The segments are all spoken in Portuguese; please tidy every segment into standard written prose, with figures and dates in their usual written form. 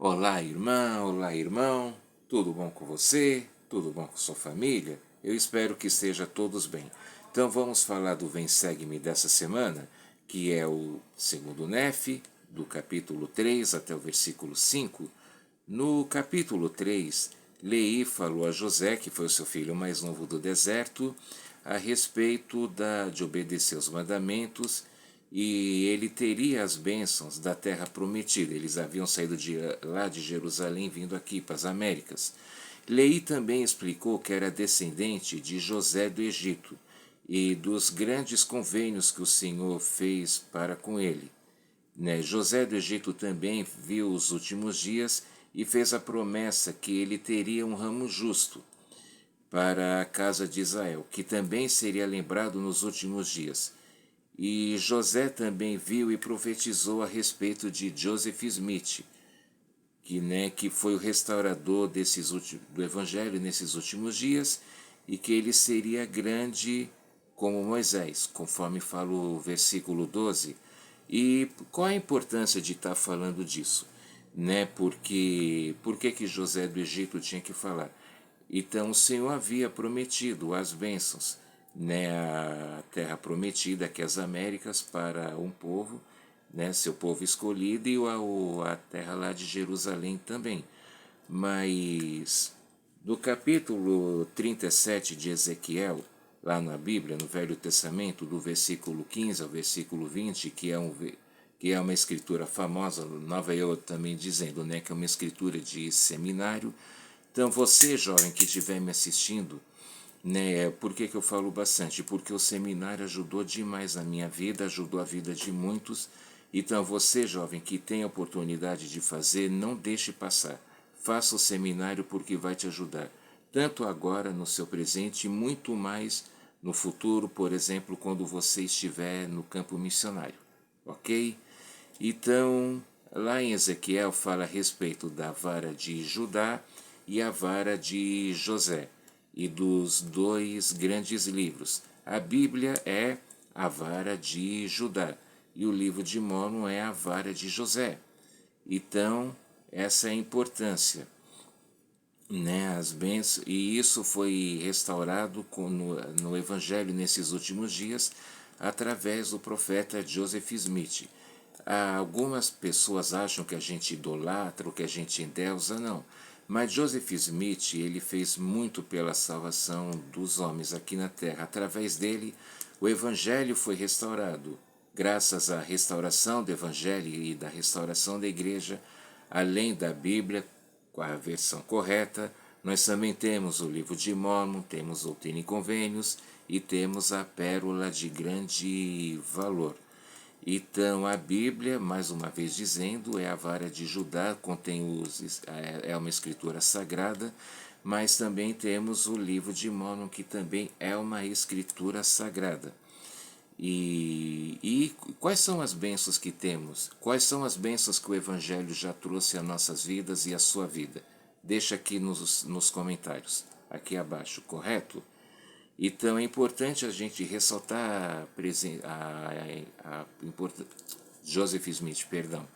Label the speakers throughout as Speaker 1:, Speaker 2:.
Speaker 1: Olá, irmã, olá, irmão. Tudo bom com você? Tudo bom com sua família? Eu espero que esteja todos bem. Então vamos falar do Vem Segue-me dessa semana, que é o segundo Nef, do capítulo 3 até o versículo 5. No capítulo 3, Lei falou a José, que foi o seu filho mais novo do deserto, a respeito de obedecer os mandamentos, e ele teria as bênçãos da terra prometida. Eles haviam saído lá de Jerusalém, vindo aqui para as Américas. Lei também explicou que era descendente de José do Egito e dos grandes convênios que o Senhor fez para com ele. José do Egito também viu os últimos dias e fez a promessa que ele teria um ramo justo para a casa de Israel, que também seria lembrado nos últimos dias. E José também viu e profetizou a respeito de Joseph Smith, que foi o restaurador do Evangelho nesses últimos dias, e que ele seria grande como Moisés, conforme fala o versículo 12. E qual a importância de estar falando disso? Porque por que José do Egito tinha que falar? Então o Senhor havia prometido as bênçãos, a terra prometida, que é as Américas, para um povo, seu povo escolhido, e a terra lá de Jerusalém também. Mas no capítulo 37 de Ezequiel, lá na Bíblia, no Velho Testamento, do versículo 15 ao versículo 20, que é uma escritura famosa, Nova eu também dizendo, que é uma escritura de seminário. Então você, jovem, que estiver me assistindo, por que eu falo bastante? Porque o seminário ajudou demais a minha vida, ajudou a vida de muitos. Então você, jovem, que tem a oportunidade de fazer, não deixe passar. Faça o seminário porque vai te ajudar, tanto agora no seu presente e muito mais no futuro, por exemplo, quando você estiver no campo missionário, ok? Então, lá em Ezequiel fala a respeito da vara de Judá e a vara de José, e dos dois grandes livros. A Bíblia é a vara de Judá e o livro de Mórmon é a vara de José. Então, essa é a importância, as bênçãos, e isso foi restaurado no Evangelho nesses últimos dias através do profeta Joseph Smith. Algumas pessoas acham que a gente idolatra ou que a gente endeusa, não. Mas Joseph Smith, ele fez muito pela salvação dos homens aqui na Terra. Através dele, o Evangelho foi restaurado. Graças à restauração do Evangelho e da restauração da Igreja, além da Bíblia, com a versão correta, nós também temos o livro de Mórmon, temos Doutrina e Convênios e temos a Pérola de Grande Valor. Então a Bíblia, mais uma vez dizendo, é a vara de Judá, é uma escritura sagrada, mas também temos o livro de Mórmon, que também é uma escritura sagrada. E quais são as bênçãos que temos? Quais são as bênçãos que o Evangelho já trouxe às nossas vidas e à sua vida? Deixa aqui nos comentários, aqui abaixo, correto? Então é importante a gente ressaltar Joseph Smith, perdão,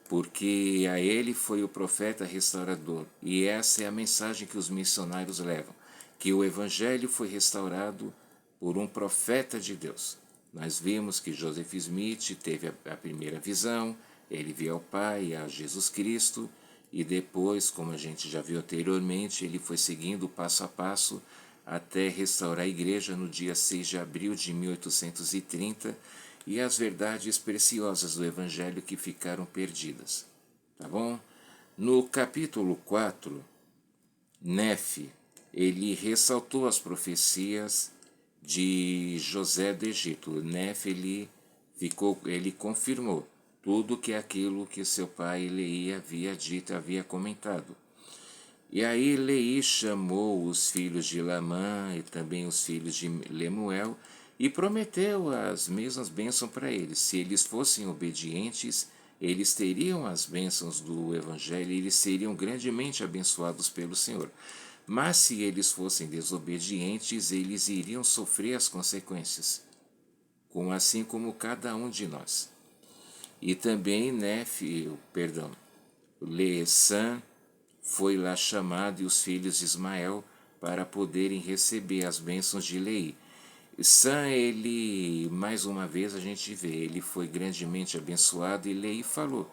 Speaker 1: porque a ele foi o profeta restaurador, e essa é a mensagem que os missionários levam, que o Evangelho foi restaurado por um profeta de Deus. Nós vimos que Joseph Smith teve a primeira visão, ele viu ao Pai, a Jesus Cristo, e depois, como a gente já viu anteriormente, ele foi seguindo passo a passo até restaurar a igreja no dia 6 de abril de 1830 e as verdades preciosas do Evangelho que ficaram perdidas. Tá bom? No capítulo 4, Nefe, ele ressaltou as profecias de José do Egito. Nefe, ele confirmou tudo que aquilo que seu pai Lei havia dito, havia comentado. E aí Lei chamou os filhos de Lamã e também os filhos de Lemuel e prometeu as mesmas bênçãos para eles. Se eles fossem obedientes, eles teriam as bênçãos do Evangelho e eles seriam grandemente abençoados pelo Senhor. Mas se eles fossem desobedientes, eles iriam sofrer as consequências, assim como cada um de nós. E também, Sam foi lá chamado e os filhos de Ismael para poderem receber as bênçãos de Lei. Sam, ele, mais uma vez a gente vê, ele foi grandemente abençoado e Lei falou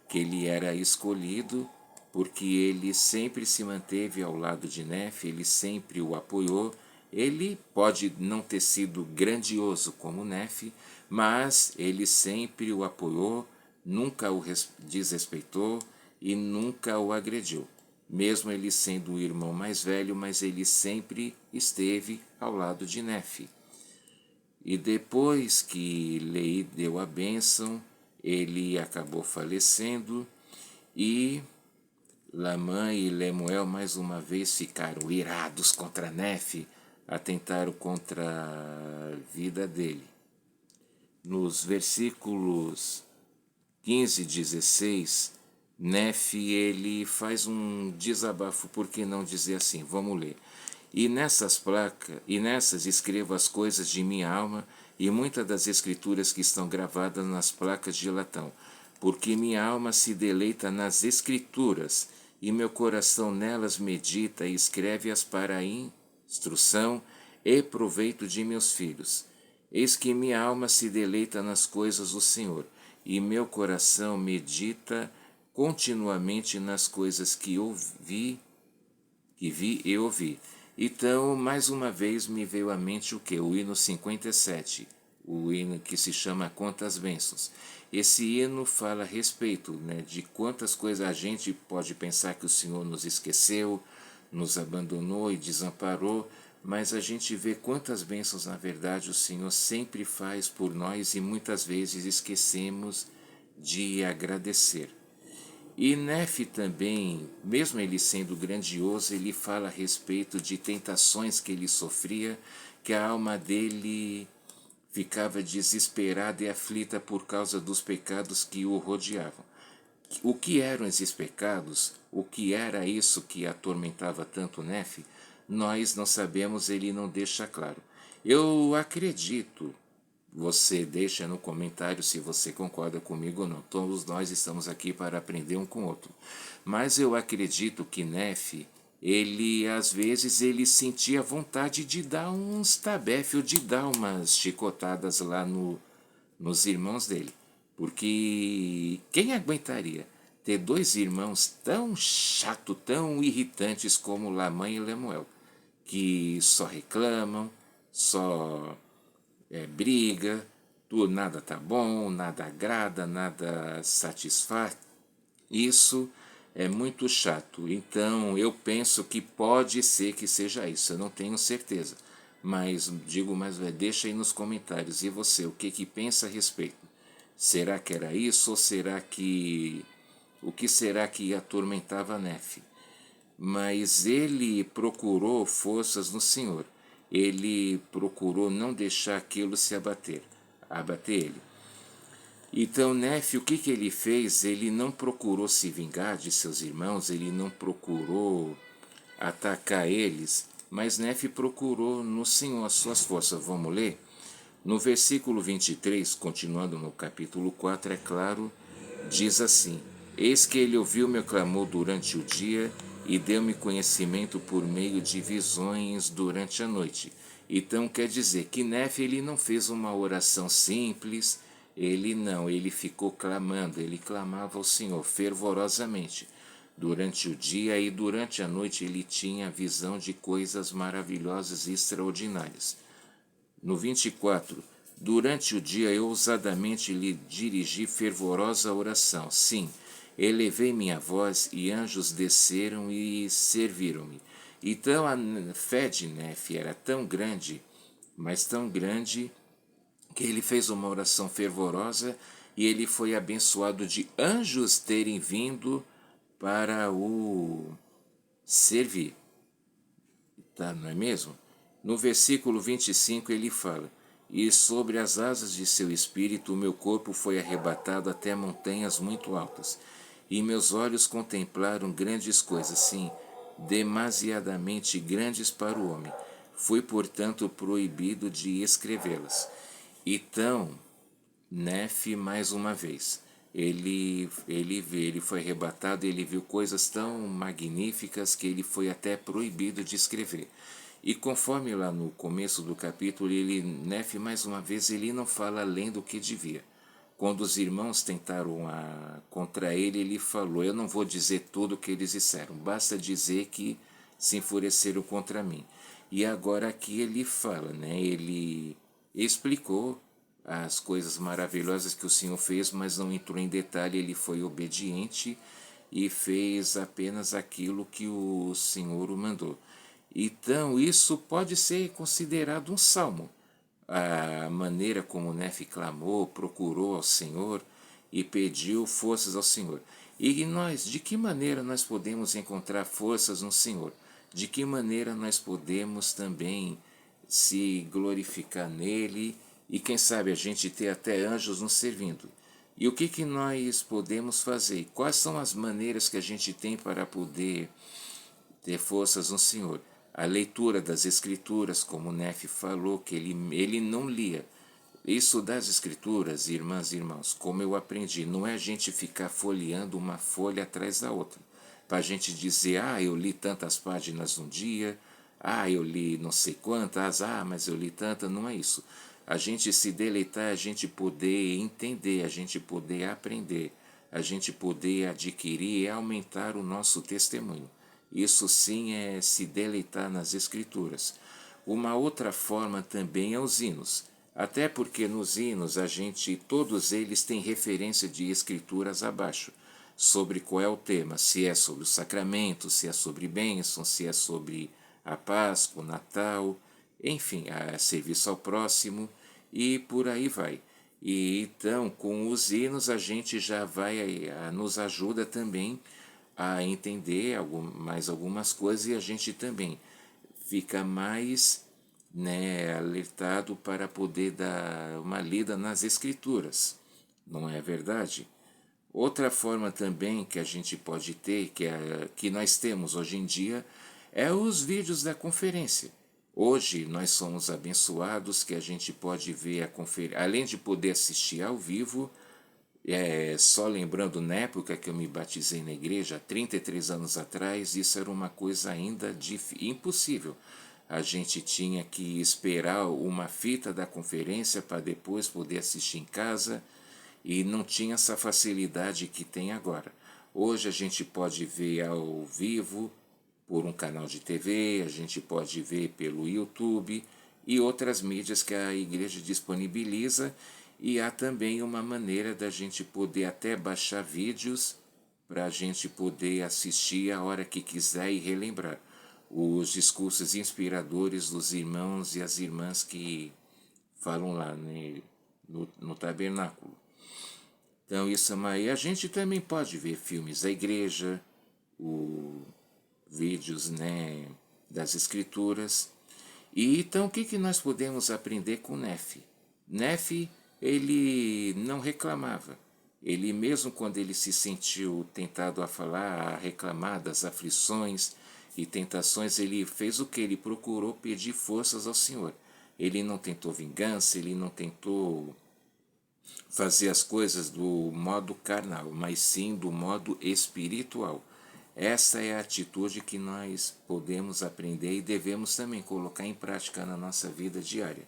Speaker 1: que ele era escolhido porque ele sempre se manteve ao lado de Nef, ele sempre o apoiou. Ele pode não ter sido grandioso como Nef, mas ele sempre o apoiou, nunca o desrespeitou e nunca o agrediu. Mesmo ele sendo o irmão mais velho, mas ele sempre esteve ao lado de Nef. E depois que Lei deu a bênção, ele acabou falecendo e Lamã e Lemuel mais uma vez ficaram irados contra Nef, atentaram contra a vida dele. Nos versículos 15 e 16, Nef ele faz um desabafo, por que não dizer assim? Vamos ler. E nessas escrevo as coisas de minha alma e muitas das escrituras que estão gravadas nas placas de latão, porque minha alma se deleita nas escrituras e meu coração nelas medita e escreve-as para a instrução e proveito de meus filhos. Eis que minha alma se deleita nas coisas do Senhor, e meu coração medita continuamente nas coisas que vi e ouvi. Então, mais uma vez me veio à mente o que? O hino 57, o hino que se chama Quantas Bênçãos. Esse hino fala a respeito, de quantas coisas a gente pode pensar que o Senhor nos esqueceu, nos abandonou e desamparou, mas a gente vê quantas bênçãos na verdade o Senhor sempre faz por nós e muitas vezes esquecemos de agradecer. E Nef também, mesmo ele sendo grandioso, ele fala a respeito de tentações que ele sofria, que a alma dele ficava desesperada e aflita por causa dos pecados que o rodeavam. O que eram esses pecados? O que era isso que atormentava tanto Nef? Nós não sabemos, ele não deixa claro. Eu acredito, você deixa no comentário se você concorda comigo ou não. Todos nós estamos aqui para aprender um com o outro. Mas eu acredito que Nef, ele às vezes ele sentia vontade de dar uns tabefe ou de dar umas chicotadas lá nos irmãos dele. Porque quem aguentaria ter dois irmãos tão chato, tão irritantes como Lamã e Lemuel, que só reclamam, só briga, nada tá bom, nada agrada, nada satisfaz. Isso é muito chato. Então eu penso que pode ser que seja isso. Eu não tenho certeza. Mas digo mais, deixa aí nos comentários. E você, o que pensa a respeito? Será que era isso ou será que... O que será que atormentava Nef? Mas ele procurou forças no Senhor. Ele procurou não deixar aquilo se abater ele. Então, Nef, o que ele fez? Ele não procurou se vingar de seus irmãos, ele não procurou atacar eles, mas Nef procurou no Senhor as suas forças. Vamos ler? No versículo 23, continuando no capítulo 4, é claro, diz assim: Eis que ele ouviu meu clamor durante o dia e deu-me conhecimento por meio de visões durante a noite. Então quer dizer que Nef ele não fez uma oração simples, ele ficou clamando, ele clamava ao Senhor fervorosamente. Durante o dia e durante a noite ele tinha visão de coisas maravilhosas e extraordinárias. No 24, durante o dia eu ousadamente lhe dirigi fervorosa oração. Sim, elevei minha voz e anjos desceram e serviram-me. Então a fé de Nef era tão grande, mas tão grande, que ele fez uma oração fervorosa e ele foi abençoado de anjos terem vindo para o servir. Tá, não é mesmo? No versículo 25 ele fala: E sobre as asas de seu espírito o meu corpo foi arrebatado até montanhas muito altas, e meus olhos contemplaram grandes coisas, sim, demasiadamente grandes para o homem. Fui, portanto, proibido de escrevê-las. Então, Nef, mais uma vez, ele foi arrebatado, ele viu coisas tão magníficas que ele foi até proibido de escrever. E conforme lá no começo do capítulo, Nefe mais uma vez ele não fala além do que devia. Quando os irmãos tentaram contra ele, ele falou: eu não vou dizer tudo o que eles disseram, basta dizer que se enfureceram contra mim. E agora aqui ele fala, né? Ele explicou as coisas maravilhosas que o Senhor fez, mas não entrou em detalhe, ele foi obediente e fez apenas aquilo que o Senhor o mandou. Então, isso pode ser considerado um salmo. A maneira como Nefe clamou, procurou ao Senhor e pediu forças ao Senhor. E nós, de que maneira nós podemos encontrar forças no Senhor? De que maneira nós podemos também se glorificar nele e quem sabe a gente ter até anjos nos servindo? E o que nós podemos fazer? Quais são as maneiras que a gente tem para poder ter forças no Senhor? A leitura das Escrituras, como o Nefe falou, que ele não lia. Isso das Escrituras, irmãs e irmãos, como eu aprendi, não é a gente ficar folheando uma folha atrás da outra. Para a gente dizer, eu li tantas páginas num dia, eu li não sei quantas, mas eu li tanta, não é isso. A gente se deleitar, a gente poder entender, a gente poder aprender, a gente poder adquirir e aumentar o nosso testemunho. Isso sim é se deleitar nas Escrituras. Uma outra forma também é os hinos. Até porque nos hinos todos eles têm referência de escrituras abaixo, sobre qual é o tema, se é sobre o sacramento, se é sobre bênção, se é sobre a Páscoa, o Natal, enfim, a serviço ao próximo e por aí vai. E então, com os hinos a gente já vai, nos ajuda também a entender mais algumas coisas e a gente também fica mais, né, alertado para poder dar uma lida nas Escrituras, não é verdade? Outra forma também que a gente pode ter, que nós temos hoje em dia, é os vídeos da conferência. Hoje nós somos abençoados que a gente pode ver a conferência, além de poder assistir ao vivo. Só lembrando, na época que eu me batizei na igreja, 33 anos atrás, isso era uma coisa ainda impossível. A gente tinha que esperar uma fita da conferência para depois poder assistir em casa e não tinha essa facilidade que tem agora. Hoje a gente pode ver ao vivo por um canal de TV, a gente pode ver pelo YouTube e outras mídias que a igreja disponibiliza. E há também uma maneira da gente poder até baixar vídeos para a gente poder assistir a hora que quiser e relembrar os discursos inspiradores dos irmãos e as irmãs que falam lá, né, no tabernáculo. Então isso aí. A gente também pode ver filmes da igreja, vídeos, né, das escrituras. E então o que nós podemos aprender com Nefe? Nefe, ele não reclamava. Ele mesmo quando ele se sentiu tentado a falar, a reclamar das aflições e tentações, ele fez o que? Ele procurou pedir forças ao Senhor. Ele não tentou vingança, ele não tentou fazer as coisas do modo carnal, mas sim do modo espiritual. Essa é a atitude que nós podemos aprender e devemos também colocar em prática na nossa vida diária.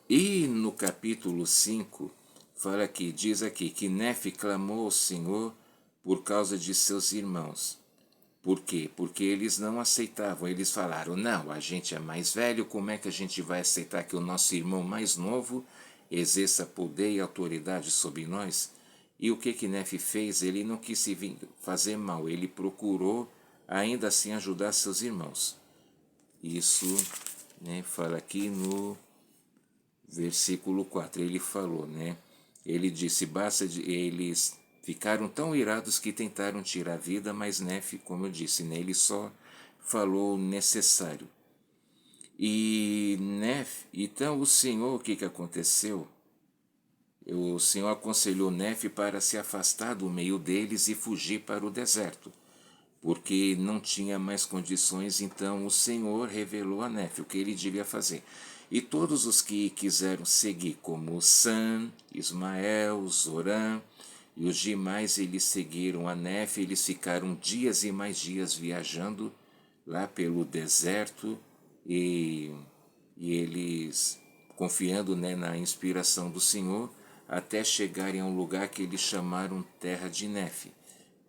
Speaker 1: E no capítulo 5, diz aqui que Nefe clamou ao Senhor por causa de seus irmãos. Por quê? Porque eles não aceitavam. Eles falaram, não, a gente é mais velho, como é que a gente vai aceitar que o nosso irmão mais novo exerça poder e autoridade sobre nós? E o que Nefe fez? Ele não quis se fazer mal, ele procurou ainda assim ajudar seus irmãos. Isso, né, fala aqui no versículo 4, ele falou, né? Ele disse, eles ficaram tão irados que tentaram tirar a vida, mas Nefe, como eu disse, né, ele só falou o necessário. E Nefe, então o Senhor, o que aconteceu? O Senhor aconselhou Nefe para se afastar do meio deles e fugir para o deserto, porque não tinha mais condições. Então o Senhor revelou a Nefe o que ele devia fazer. E todos os que quiseram seguir, como Sam, Ismael, Zorã, E os demais eles seguiram a Nefe, eles ficaram dias e mais dias viajando lá pelo deserto e, e eles confiando, né, na inspiração do Senhor, até chegarem a um lugar que eles chamaram Terra de Nefe,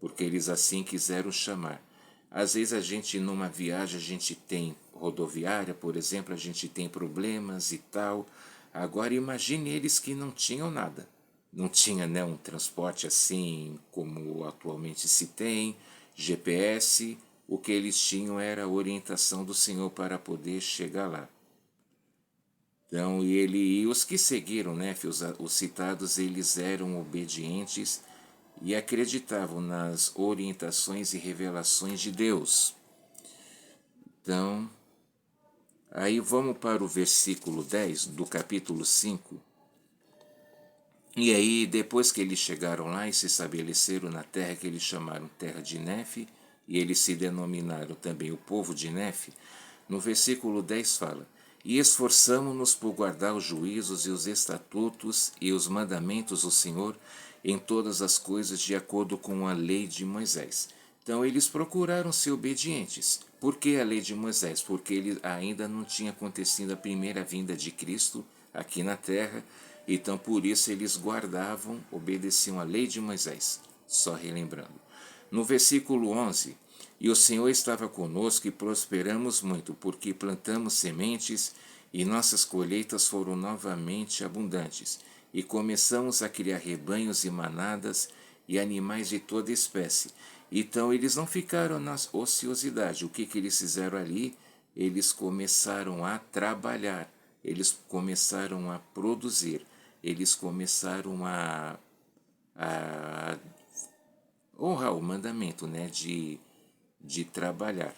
Speaker 1: porque eles assim quiseram chamar. Às vezes a gente numa viagem, a gente tem rodoviária, por exemplo, a gente tem problemas e tal. Agora imagine eles que não tinham nada. Não tinha, né, um transporte assim como atualmente se tem, GPS, o que eles tinham era a orientação do Senhor para poder chegar lá. Então, e os que seguiram, né, os citados, eles eram obedientes e acreditavam nas orientações e revelações de Deus. Então, aí vamos para o versículo 10 do capítulo 5. E aí, depois que eles chegaram lá e se estabeleceram na terra que eles chamaram Terra de Nefe, e eles se denominaram também o povo de Nefe, no versículo 10 fala: E esforçamo-nos por guardar os juízos e os estatutos e os mandamentos do Senhor em todas as coisas de acordo com a lei de Moisés. Então eles procuraram ser obedientes. Por que a lei de Moisés? Porque ele ainda não tinha acontecido a primeira vinda de Cristo aqui na terra, então por isso eles guardavam, obedeciam a lei de Moisés. Só relembrando. No versículo 11, e o Senhor estava conosco e prosperamos muito, porque plantamos sementes e nossas colheitas foram novamente abundantes. E começamos a criar rebanhos e manadas e animais de toda espécie. Então eles não ficaram na ociosidade. O que eles fizeram ali? Eles começaram a trabalhar, eles começaram a produzir, eles começaram a honrar o mandamento, né, de trabalhar.